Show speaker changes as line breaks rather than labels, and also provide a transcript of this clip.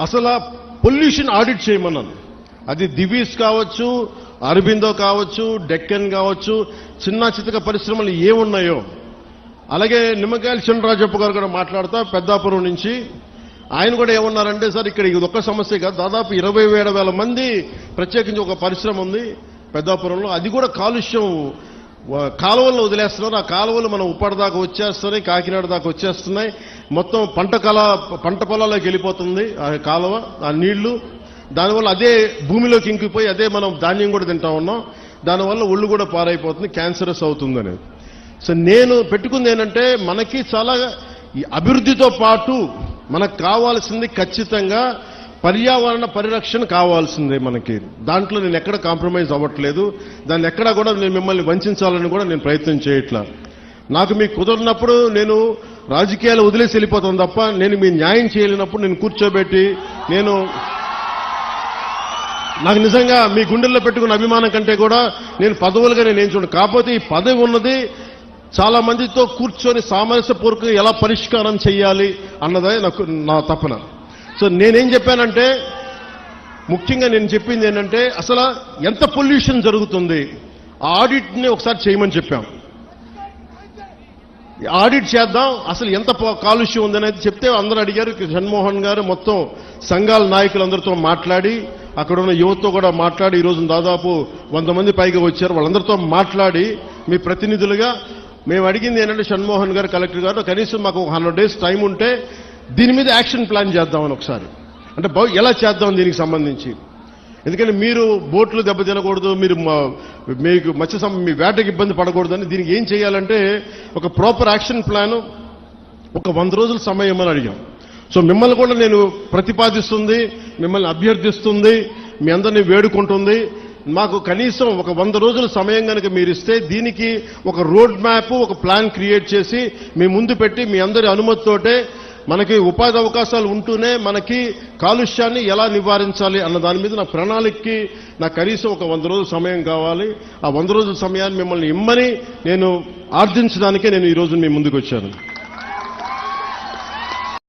అసలు pollution audit చేయమన్నాను. అది దివీస్ కావచ్చు, అరబిందో కావచ్చు, డెక్కన్ కావచ్చు, చిన్న చితక పరిశ్రమలు ఏమున్నాయో. అలాగే నిమ్మకాయల చినరాజప్ప గారు కూడా మాట్లాడుతా పెద్దాపురం నుంచి ఆయన కూడా ఏమన్నారంటే, సార్ ఇక్కడ ఇది ఒక్క సమస్య కాదు, దాదాపు 27,000 మంది ప్రత్యేకించి ఒక పరిశ్రమ ఉంది పెద్దాపురంలో. అది కూడా కాలుష్యం కాలువల్లో వదిలేస్తున్నారు. ఆ కాలువలు మనం ఉప్పాడ దాకా వచ్చేస్తున్నాయి, కాకినాడ దాకా వచ్చేస్తున్నాయి. మొత్తం పంట పొలాల్లోకి వెళ్ళిపోతుంది ఆ కాలువ, ఆ నీళ్లు. దానివల్ల అదే భూమిలోకి ఇంకిపోయి అదే మనం ధాన్యం కూడా తింటా ఉన్నాం. దానివల్ల ఒళ్ళు కూడా పారైపోతుంది, క్యాన్సరస్ అవుతుందని. సో నేను పెట్టుకుంది ఏంటంటే, మనకి చాలా అభివృద్ధితో పాటు మనకు కావాల్సింది ఖచ్చితంగా పర్యావరణ పరిరక్షణ కావాల్సిందే మనకి. దాంట్లో నేను ఎక్కడ కాంప్రమైజ్ అవ్వట్లేదు. దాన్ని ఎక్కడా కూడా నేను మిమ్మల్ని వంచాలని కూడా నేను ప్రయత్నం చేయట్లా. నాకు మీకు కుదరినప్పుడు నేను రాజకీయాలు వదిలేసి వెళ్ళిపోతాను తప్ప, నేను మీ న్యాయం చేయలేనప్పుడు నేను కూర్చోబెట్టి నాకు నిజంగా మీ గుండెల్లో పెట్టుకున్న అభిమానం కంటే కూడా నేను పదవులుగా నేను ఏం చూడను. కాకపోతే ఈ పదవి ఉన్నది చాలా మందితో కూర్చొని సామరస్యపూర్వకంగా ఎలా పరిష్కారం చేయాలి అన్నదే నా తపన. సో నేనేం చెప్పానంటే, ముఖ్యంగా నేను చెప్పింది ఏంటంటే, అసలు ఎంత పొల్యూషన్ జరుగుతుంది ఆ ఆడిట్ని ఒకసారి చేయమని చెప్పాం. ఆడిట్ చేద్దాం, అసలు ఎంత కాలుష్యం ఉందనేది చెప్తే అందరూ అడిగారు. జగన్మోహన్ గారు మొత్తం సంఘాల నాయకులందరితో మాట్లాడి, అక్కడ ఉన్న యువతతో కూడా మాట్లాడి, ఈరోజు దాదాపు 100 మంది పైగా వచ్చారు. వాళ్ళందరితో మాట్లాడి మీ ప్రతినిధులుగా మేము అడిగింది ఏంటంటే, జగన్మోహన్ గారు, కలెక్టర్ గారు, కనీసం మాకు 100 days టైం ఉంటే దీని మీద యాక్షన్ ప్లాన్ చేద్దామని ఒకసారి, అంటే ఎలా చేద్దాం దీనికి సంబంధించి. ఎందుకంటే మీరు బోట్లు దెబ్బతినకూడదు, మీకు మీ వేటకి ఇబ్బంది పడకూడదని దీనికి ఏం చేయాలంటే ఒక ప్రాపర్ యాక్షన్ ప్లాన్, ఒక 100 రోజుల సమయం అని అడిగాం. సో మిమ్మల్ని కూడా నేను ప్రతిపాదిస్తుంది, మిమ్మల్ని అభ్యర్థిస్తుంది, మీ అందరినీ వేడుకుంటుంది. మాకు కనీసం ఒక 100 రోజుల సమయం కనుక మీరు ఇస్తే దీనికి ఒక రోడ్ మ్యాప్, ఒక ప్లాన్ క్రియేట్ చేసి మీ ముందు పెట్టి మీ అందరి అనుమతితోటే మనకి ఉపాధి అవకాశాలు ఉంటూనే మనకి కాలుష్యాన్ని ఎలా నివారించాలి అన్న దాని మీద నా ప్రణాళికకి నాకు కనీసం ఒక 100 రోజుల సమయం కావాలి. ఆ 100 రోజుల సమయాన్ని మిమ్మల్ని ఇమ్మని నేను ఆర్థించడానికే నేను ఈ రోజు మీ ముందుకు వచ్చాను.